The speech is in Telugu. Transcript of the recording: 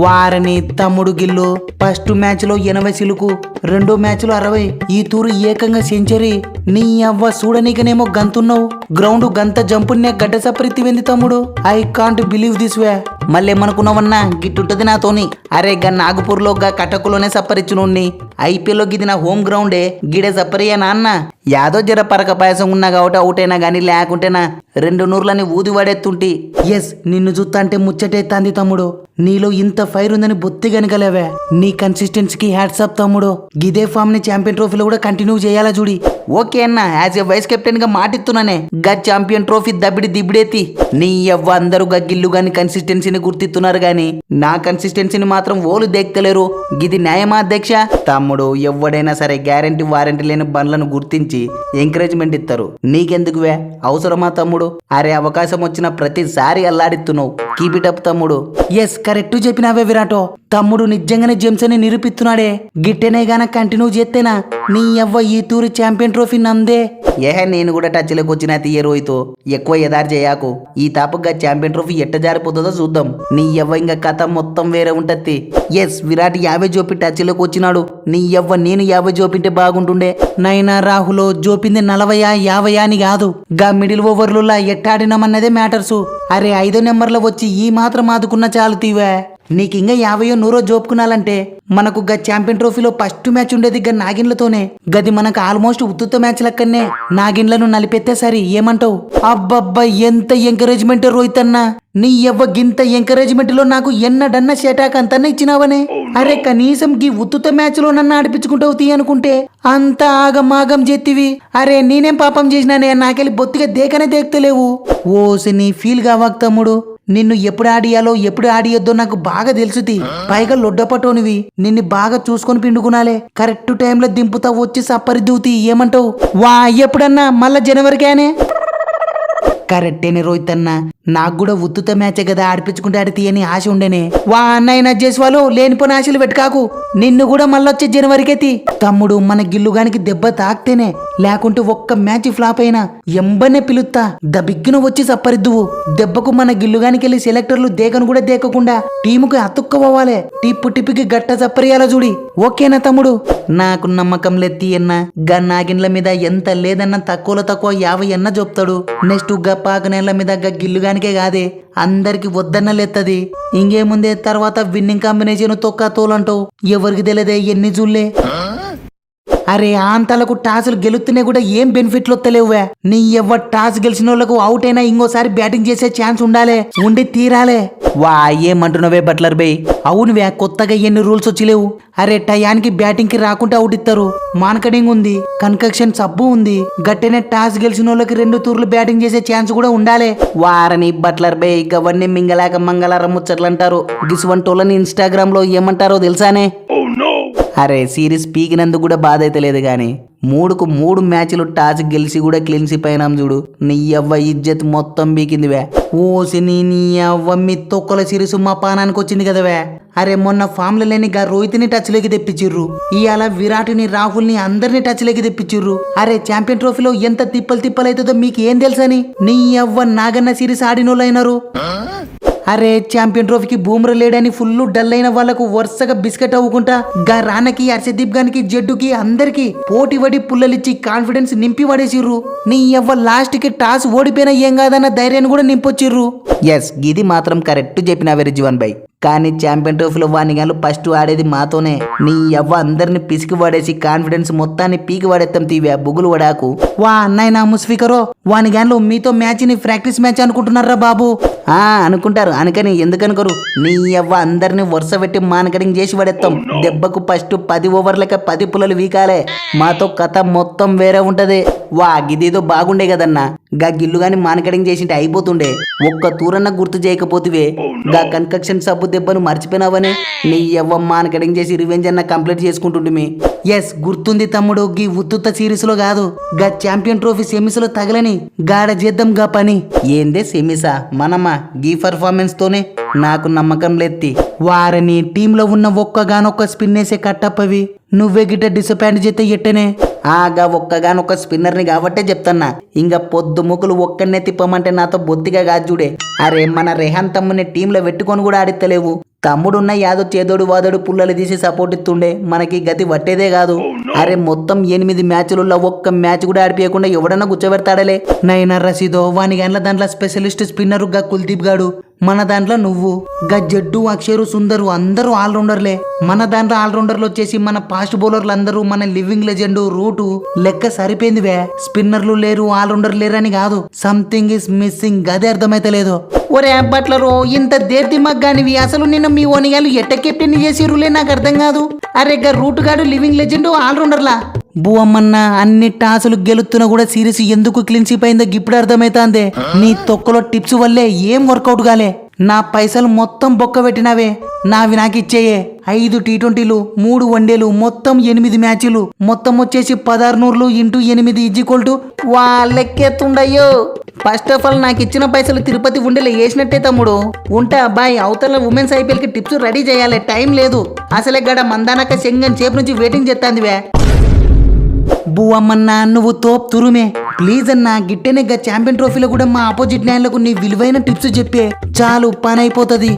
వారని తమ్ముడు గిల్లు ఫస్ట్ మ్యాచ్ లో 80 సిలుకు, రెండో మ్యాచ్ లో 60. ఈ తూరు ఏకంగా సెంచరీ. నీ అవ్వ చూడనీకనేమో గంతున్నావు, గ్రౌండ్ గంత జంపునే గడ్డ సపరిత్తివింది తమ్ముడు. I can't believe this way. మళ్ళేమనుకున్నావన్నా గిట్టుంటది నాతోని. అరే గా నాగపూర్లో గా కటకులోనే సప్పరిచ్చునుండి. ఐపీఎల్లో గిది నా హోమ్ గ్రౌండే, గిడే సప్పరియా నాన్న. యాదో జర పరక పాయసం ఉన్నా కాబట్టి అవుట్ అయినా గానీ లేకుంటేనా 2 నూర్లని ఊది వాడేస్తుంటి. ఎస్ నిన్ను చూస్తా అంటే ముచ్చటేస్తాంది తమ్ముడు. నీలో ఇంత ఫైర్ ఉందని బొత్తి గనగలేవే. నీ కన్సిస్టెన్సీకి హ్యాట్సాప్ తమ్ముడు. గిదే ఫామ్ ని ఛాంపియన్ ట్రోఫీలో కూడా కంటిన్యూ చేయాలా చూడి. ఓకే అన్న, యాజ్ ఏ వైస్ కెప్టెన్ గా మాటిస్తున్నానే. గా ఛాంపియన్ ట్రోఫీ దబ్బిడి దిబ్బిడేతి. నీ ఎవ్వ అందరూ గగ్గిల్లు గాని కన్సిస్టెన్సీని గుర్తిస్తున్నారు గాని నా కన్సిస్టెన్సీని మాత్రం ఓలు దేక్తలేరు. గిది న్యాయమా అధ్యక్ష? తమ్ముడు ఎవ్వడైనా సరే గ్యారంటీ వారంటీ లేని బండ్లను గుర్తించి ఎంకరేజ్మెంట్ ఇస్తారు. నీకెందుకువే అవసరమా తమ్ముడు? అరే అవకాశం వచ్చిన ప్రతిసారి అల్లాడిస్తున్నావు. కీప్ ఇట్ అప్ తమ్ముడు. ఎస్ కరెక్ట్ చెప్పినావే విరాటో. తమ్ముడు నిజంగానే జేమ్స్ అని నిరూపిస్తున్నాడే. గిట్టెనే గాన కంటిన్యూ చేస్తేనా నీ ఎవ్వ ఈ తూరి ఛాంపియన్ ట్రోఫీ నందే. నేను కూడా టచ్ లోకి వచ్చిన తీయ రోహితో ఎక్కువ ఎదారు చేయకు. ఈ తాపగా ఛాంపియన్ ట్రోఫీ ఎట్ట జారిపోతుందో చూద్దాం. నీ ఎవ్వ ఇంకా కథ మొత్తం వేరే ఉంటది. ఎస్ విరాట్ 50 జోపి టచ్ లోకి వచ్చినాడు. నీ ఎవ్వ నేను 50 జోపింటే బాగుంటుండే. నైనా రాహులో జోపింది 40 50 అని కాదు. గా మిడిల్ ఓవర్లలో ఎట్టాడినామన్నదే మ్యాటర్సు. అరే 5వ నెంబర్లో వచ్చి ఈ మాత్రం ఆదుకున్న చాలు తీవే. నీకింకా 50 100 జోపుకున్నాలంటే మనకు గా ఛాంపియన్ ట్రోఫీలో ఫస్ట్ మ్యాచ్ ఉండేది గా నాగిన్లతోనే. గది మనకు ఆల్మోస్ట్ ఉత్తుత్త మ్యాచ్ లెక్కనే. నాగిన్లను నలిపెత్తే సరి ఏమంటావు? అబ్బబ్బా ఎంత ఎంకరేజ్మెంట్ రోహిత్ అన్న. నీ ఎవ్వ గింత ఎంకరేజ్మెంట్ లో నాకు ఎన్నడన్నా షటాక్ అంతన్నా ఇచ్చినావనే. అరే కనీసం గీ ఉత్తుత మ్యాచ్ లో నన్ను ఆడిపించుకుంటావు తీ అనుకుంటే అంత ఆగమాగం చేతివి. అరే నేనేం పాపం చేసినానే? నాకెళ్ళి బొత్తిగా దేకనే దేక్తలేవు. ఓసి నీ ఫీల్ కావాక్ తమ్ముడు. నిన్ను ఎప్పుడు ఆడియాలో ఎప్పుడు ఆడియొద్దో నాకు బాగా తెలుసుతి. పైగా లొడ్డపటోనివి. నిన్ను బాగా చూసుకొని పిండుకునాలే. కరెక్ట్ టైంలో దింపుతా వచ్చి సప్పరి దూతి. ఏమంటావు? వా ఎప్పుడన్నా మళ్ళా జనవరికేనే. కరెక్టేనే రోహిత్ అన్న. నాకు కూడా ఉత్తుత మ్యాచే కదా ఆడిపించుకుంటే ఆడితే అని ఆశ ఉండేనే. వా అన్నయ్య చేసేవాళ్ళు లేనిపోని ఆశలు పెట్టుకాకు. నిన్ను కూడా మళ్ళొచ్చే జనవరికేతి. తమ్ముడు మన గిల్లుగానికి దెబ్బ తాకితేనే, లేకుంటే ఒక్క మ్యాచ్ ఫ్లాప్ అయినా ఎంబనే పిలుస్తా. దబిగ్గున వచ్చి సప్పరిద్దువు. దెబ్బకు మన గిల్లుగానికి వెళ్ళి సెలెక్టర్లు దేకను కూడా దేకకుండా టీముకి అతుక్కపోవాలి. టిప్పుకి గట్ట సప్పరియాల చూడి. ఓకేనా తమ్ముడు? నాకు నమ్మకం లెత్తి అన్న. గా నాగిన్ల మీద ఎంత లేదన్నా తక్కువలో తక్కువ 50 అన్న చెప్తాడు. నెక్స్ట్ గా పాకనేళ్ల మీద గా గిల్లుగానికే కాదే అందరికి వద్దన్న లెత్తది. ఇంకేముందే తర్వాత విన్నింగ్ కాంబినేషన్ తొక్క తోలంటావు. ఎవరికి తెలియదే ఎన్ని జూల్లే. అరే ఆంతలకు టాసులు గెలుస్తూనే కూడా ఏం బెనిఫిట్లు వస్తలేవువే. నీ ఎవ్వ టాస్ గెలిచిన వాళ్ళకు అవుట్ అయినా ఇంకోసారి బ్యాటింగ్ చేసే ఛాన్స్ ఉండాలే, ఉండి తీరాలే. వా ఏమంటున్నావే బట్లర్ బై? అవునువే కొత్తగా ఎన్ని రూల్స్ వచ్చిలేవు. అరే టయానికి బ్యాటింగ్ కి రాకుంటే అవుట్ ఇస్తారు. మార్కెటింగ్ ఉంది, కన్కక్షన్ సబ్బు ఉంది. గట్టెనే టాస్ గెలిచిన వాళ్ళకి 2 తూర్లు బ్యాటింగ్ చేసే ఛాన్స్ కూడా ఉండాలే. వారని బట్లర్ బై గవన్నీ మింగలాక మంగళారం ముచ్చట్లు అంటారు. గిసువంటోళ్ళని ఇన్స్టాగ్రామ్ లో ఏమంటారో తెలుసానే? అరే సిరీస్ పీకినందుకు కూడా బాధ అయితే లేదు గాని 3కు 3 మ్యాచ్లు టాస్ గెలిచి కూడా క్లీన్షిప్ అయినాం చూడు. నీ అవ్వ ఇజ్జత్ మొత్తం బీకిందివే. ఓసి నీ అవ్వ మీ తొక్కల సిరీస్ మా పానానికి వచ్చింది కదవే. అరే మొన్న ఫామ్లో లేని గా రోహిత్ని టచ్ లోకి తెప్పించిర్రు. ఇవాళ విరాట్ని రాహుల్ని అందరినీ టచ్ లోకి తెప్పించిర్రు. అరే ఛాంపియన్ ట్రోఫీలో ఎంత తిప్పలు అవుతుందో మీకు ఏం తెలుసని నీ అవ్వ నాగన్న సిరీస్ ఆడినోళ్ళైనారు. అరే ఛాంపియన్ ట్రోఫీకి బూమ్రా లేడని ఫుల్ డల్ అయిన వాళ్లకు వరుసగా బిస్కెట్ అవ్వకుండా గా రానకి హర్షదీప్ గానికి జడ్డుకి అందరికి పోటీ పడి పుల్లలిచ్చి కాన్ఫిడెన్స్ నింపి పడేసిర్రు. నీ ఎవ్వ లాస్ట్ కి టాస్ ఓడిపోయినా ఏం కాదన్న ధైర్యాన్ని కూడా నింపొచ్చిర్రు. ఎస్ ఇది మాత్రం కరెక్ట్ చెప్పినావే రిజ్వాన్ భాయ్. కానీ ఛాంపియన్ ట్రోఫీలో వాని గాలు ఫస్ట్ ఆడేది మాతోనే. నీ ఎవ్వ అందరిని పిసికి పడేసి కాన్ఫిడెన్స్ మొత్తాన్ని పీకి పడేస్తాం తీవే బుగులు వడాకు. వా అన్నయ్య నా ముస్ఫికరో వాని గాన్లో మీతో మ్యాచ్ ని ప్రాక్టీస్ మ్యాచ్ అనుకుంటున్నారా బాబు? అనుకుంటారు అనుకని ఎందుకనుకోరు. నీ ఎవ్వ అందరిని వరుస పెట్టి మానకడింగ్ చేసి పడేస్తాం. దెబ్బకు ఫస్ట్ 10 ఓవర్లక 10 పుల్లలు వీకాలే. మాతో కథ మొత్తం వేరే ఉంటది. వా గిదేదో బాగుండే కదన్నా. గా గిల్లు గాని మానకడింగ్ చేసింటే అయిపోతుండే. ఒక్క తూరన్న గుర్తు చేయకపోతివే. గా కన్కక్షన్ సబ్బు దెబ్బను మర్చిపోయినావనే. నీ ఎవ్వ మానకడింగ్ చేసి రివెంజ్ అన్న కంప్లీట్ చేసుకుంటుంటిమి. ఎస్ గుర్తుంది తమ్ముడు. గీ ఉత్తుత్త సిరీస్ లో కాదు గా ఛాంపియన్ ట్రోఫీ సెమీస్ లో తగలని గాడ చేద్దాం గా పని. ఏందే సెమీసా మనమా? గీ పర్ఫార్మెన్స్ తోనే నాకు నమ్మకం లెత్తి. వారని టీంలో ఉన్న ఒక్కగానొక్క స్పిన్ వేసే కట్టప్పవి నువ్వే గిట్ట డిసప్పాయింట్ చేస్తే ఎట్టనే. ఆగా ఒక్కగానొక్క స్పిన్నర్ని కాబట్టే చెప్తున్నా. ఇంకా పొద్దు ముక్కులు ఒక్కనే తిప్పమంటే నాతో బొత్తిగా కాదు చూడే. అరే మన రెహాన్ తమ్ముని టీంలో పెట్టుకొని కూడా ఆడిత్తలేవు. తమ్ముడున్న యాదో చేదోడు వాదోడు పుల్లలు తీసి సపోర్ట్ ఇస్తుండే మనకి గతి పట్టేదే కాదు. అరే మొత్తం 8 మ్యాచ్లలో ఒక్క మ్యాచ్ కూడా ఆడిపియకుండా ఎవడన్నా కూర్చోబెడతాడలే. నైనా రసీదో వాని గంటల దాంట్లో స్పెషలిస్ట్ స్పిన్నరు గా కుల్దీప్ గాడు, మన దాంట్లో నువ్వు గా జడ్డు అక్షరు సుందరు అందరూ ఆల్రౌండర్లే. మన దాంట్లో ఆల్రౌండర్లు వచ్చేసి మన ఫాస్ట్ బౌలర్లు అందరూ మన లివింగ్ లెజెండ్ రూటు లెక్క సరిపోయిందివే. స్పిన్నర్లు లేరు ఆల్రౌండర్ లేరని కాదు, సంథింగ్ ఇస్ మిస్సింగ్, గదే అర్థమైతే లేదు. ఒరే బట్లరో ఇంత దేర్తిమగ్గానివి అసలు నిన్న మీ ఓనిగాలు ఎట్ట కెప్టెన్ చేసిరులే నాకు అర్థం కాదు. అరే గా రూట్ గాడు లివింగ్ లెజెండ్ ఆల్రౌండర్లా బువమ్మన్న అన్ని టాసులు గెలుతున్నా కూడా సిరీస్ ఎందుకు క్లీన్షిప్ అయిందో ఇప్పుడు అర్థమైతాందే. నీ తొక్కలో టిప్స్ వల్లే ఏం వర్కౌట్ కాలే. నా పైసలు మొత్తం బొక్క పెట్టినావే, నావి నాకు ఇచ్చేయే. 5 T20లు 3 వన్డేలు మొత్తం 8 మ్యాచ్లు మొత్తం వచ్చేసి 1600 ఇంటూ 8 వాళ్ళెక్కేస్తుండయ్యో. ఫస్ట్ ఆఫ్ ఆల్ నాకు ఇచ్చిన పైసలు తిరుపతి ఉండేలే వేసినట్టే తమ్ముడు. ఉంటా బాయ్. అవతల ఉమెన్స్ IPL కి టిప్స్ రెడీ చేయాలి, టైం లేదు. అసలే గడ మందానక చెంగన్ చేపు నుంచి వెయిటింగ్ చేస్తాందివే. బువమ్మన్నా నువ్వు తోప్ తురుమే, ప్లీజ్ అన్నా గిట్టెనే గా ఛాంపియన్ ట్రోఫీలో కూడా మా ఆపోజిట్ న్యాయాలకు నీ విలువైన టిప్స్ చెప్పే చాలు పని అయిపోతుంది.